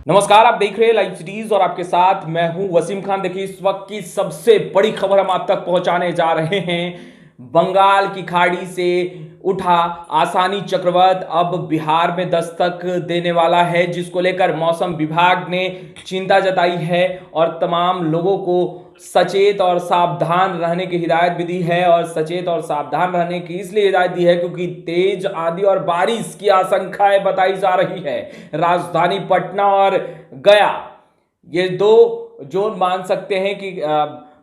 नमस्कार, आप देख रहे हैं लाइव सिटीज और आपके साथ मैं हूं वसीम खान। देखिए, इस वक्त की सबसे बड़ी खबर हम आप तक पहुंचाने जा रहे हैं। बंगाल की खाड़ी से उठा आसानी चक्रवात अब बिहार में दस्तक देने वाला है, जिसको लेकर मौसम विभाग ने चिंता जताई है और तमाम लोगों को सचेत और सावधान रहने की हिदायत भी दी है। और सचेत और सावधान रहने की इसलिए हिदायत दी है क्योंकि तेज आंधी और बारिश की आशंकाएं बताई जा रही है। राजधानी पटना और गया, ये दो जोन मान सकते हैं कि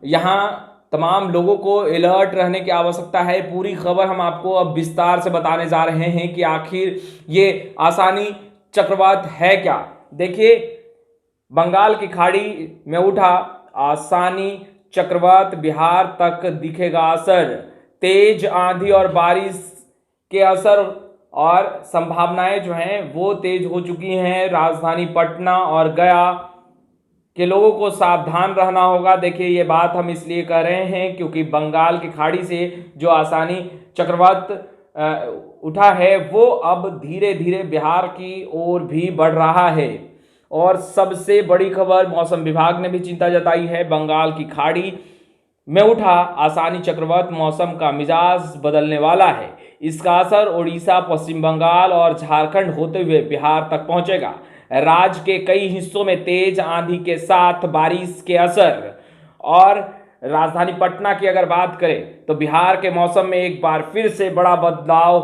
यहाँ तमाम लोगों को अलर्ट रहने की आवश्यकता है। पूरी खबर हम आपको अब विस्तार से बताने जा रहे हैं कि आखिर ये आसानी चक्रवात है क्या। देखिए, बंगाल की खाड़ी में उठा आसानी चक्रवात, बिहार तक दिखेगा असर। तेज आंधी और बारिश के असर और संभावनाएं जो हैं वो तेज हो चुकी हैं। राजधानी पटना और गया के लोगों को सावधान रहना होगा। देखिए, ये बात हम इसलिए कह रहे हैं क्योंकि बंगाल की खाड़ी से जो आसानी चक्रवात उठा है वो अब धीरे धीरे बिहार की ओर भी बढ़ रहा है। और सबसे बड़ी खबर, मौसम विभाग ने भी चिंता जताई है। बंगाल की खाड़ी में उठा आसानी चक्रवात मौसम का मिजाज बदलने वाला है। इसका असर ओडिशा, पश्चिम बंगाल और झारखंड होते हुए बिहार तक पहुंचेगा। राज्य के कई हिस्सों में तेज आंधी के साथ बारिश के असर। और राजधानी पटना की अगर बात करें तो बिहार के मौसम में एक बार फिर से बड़ा बदलाव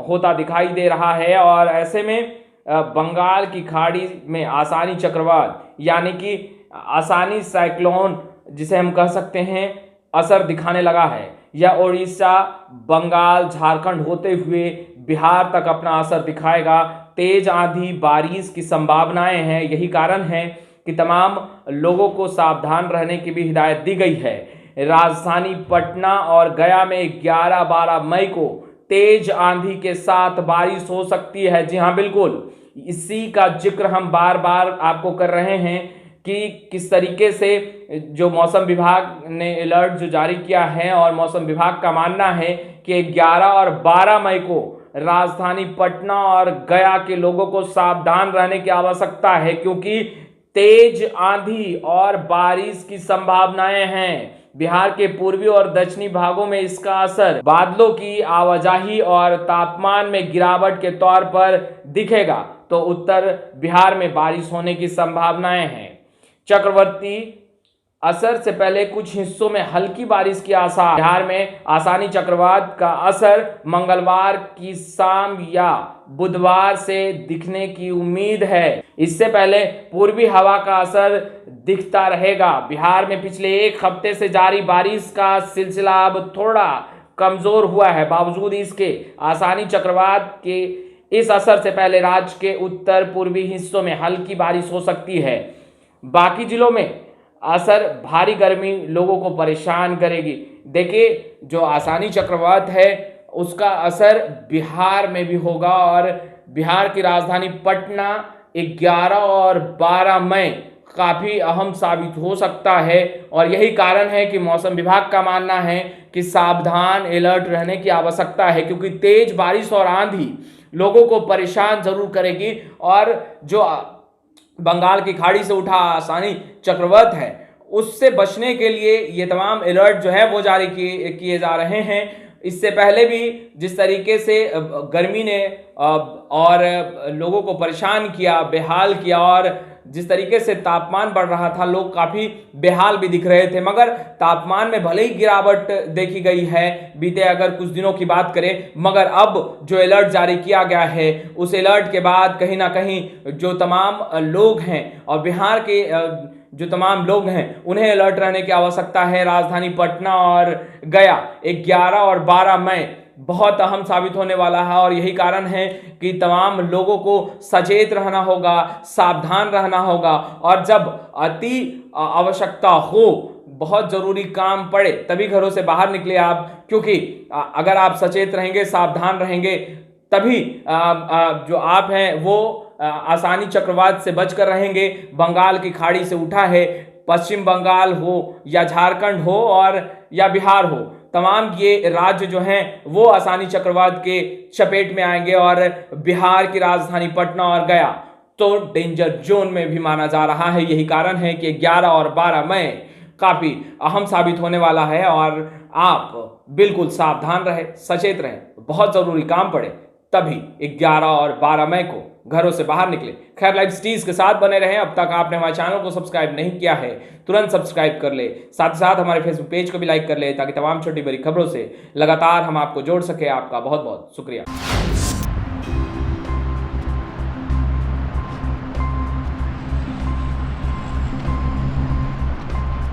होता दिखाई दे रहा है। और ऐसे में बंगाल की खाड़ी में आसानी चक्रवात यानी कि आसानी साइक्लोन जिसे हम कह सकते हैं असर दिखाने लगा है। यह ओडिशा, बंगाल, झारखंड होते हुए बिहार तक अपना असर दिखाएगा। तेज आंधी बारिश की संभावनाएं हैं। यही कारण है कि तमाम लोगों को सावधान रहने की भी हिदायत दी गई है। राजधानी पटना और गया में 11-12 मई को तेज आंधी के साथ बारिश हो सकती है। जी हाँ, बिल्कुल इसी का जिक्र हम बार बार आपको कर रहे हैं कि किस तरीके से जो मौसम विभाग ने अलर्ट जो जारी किया है। और मौसम विभाग का मानना है कि 11 और 12 मई को राजधानी पटना और गया के लोगों को सावधान रहने की आवश्यकता है क्योंकि तेज आंधी और बारिश की संभावनाएं हैं। बिहार के पूर्वी और दक्षिणी भागों में इसका असर बादलों की आवाजाही और तापमान में गिरावट के तौर पर दिखेगा। तो उत्तर बिहार में बारिश होने की संभावनाएं हैं। चक्रवर्ती असर से पहले कुछ हिस्सों में हल्की बारिश की आसार। बिहार में आसानी चक्रवात का असर मंगलवार की शाम या बुधवार से दिखने की उम्मीद है। इससे पहले पूर्वी हवा का असर दिखता रहेगा। बिहार में पिछले एक हफ्ते से जारी बारिश का सिलसिला अब थोड़ा कमजोर हुआ है। बावजूद इसके आसानी चक्रवात के इस असर से पहले राज्य के उत्तर पूर्वी हिस्सों में हल्की बारिश हो सकती है। बाकी जिलों में असर भारी गर्मी लोगों को परेशान करेगी। देखिए, जो आसानी चक्रवात है उसका असर बिहार में भी होगा और बिहार की राजधानी पटना 11 और 12 मई काफी अहम साबित हो सकता है। और यही कारण है कि मौसम विभाग का मानना है कि सावधान अलर्ट रहने की आवश्यकता है क्योंकि तेज बारिश और आंधी लोगों को परेशान जरूर करेगी। और जो बंगाल की खाड़ी से उठा आसानी चक्रवात है उससे बचने के लिए ये तमाम अलर्ट जो है वो जारी किए जा रहे हैं। इससे पहले भी जिस तरीके से गर्मी ने और लोगों को परेशान किया, बेहाल किया, और जिस तरीके से तापमान बढ़ रहा था, लोग काफ़ी बेहाल भी दिख रहे थे। मगर तापमान में भले ही गिरावट देखी गई है बीते अगर कुछ दिनों की बात करें, मगर अब जो अलर्ट जारी किया गया है उस अलर्ट के बाद कहीं ना कहीं जो तमाम लोग हैं और बिहार के जो तमाम लोग हैं उन्हें अलर्ट रहने की आवश्यकता है। राजधानी पटना और गया 11 और 12 मई बहुत अहम साबित होने वाला है। और यही कारण है कि तमाम लोगों को सचेत रहना होगा, सावधान रहना होगा। और जब अति आवश्यकता हो, बहुत जरूरी काम पड़े, तभी घरों से बाहर निकले आप, क्योंकि अगर आप सचेत रहेंगे, सावधान रहेंगे, तभी जो आप हैं वो आसानी चक्रवात से बचकर रहेंगे। बंगाल की खाड़ी से उठा है, पश्चिम बंगाल हो या झारखंड हो और या बिहार हो, तमाम ये राज्य जो हैं वो आसानी चक्रवात के चपेट में आएंगे। और बिहार की राजधानी पटना और गया तो डेंजर जोन में भी माना जा रहा है। यही कारण है कि 11 और 12 मई काफी अहम साबित होने वाला है और आप बिल्कुल सावधान रहे, सचेत रहे। बहुत जरूरी काम पड़े तभी 11 और 12 मई को घरों से बाहर निकले। खैर, लाइव सिटीज के साथ बने रहें। अब तक आपने हमारे चैनल को सब्सक्राइब नहीं किया है, तुरंत सब्सक्राइब कर ले। साथ ही साथ हमारे फेसबुक पेज को भी लाइक कर ले, ताकि तमाम छोटी बड़ी खबरों से लगातार हम आपको जोड़ सके। आपका बहुत बहुत शुक्रिया।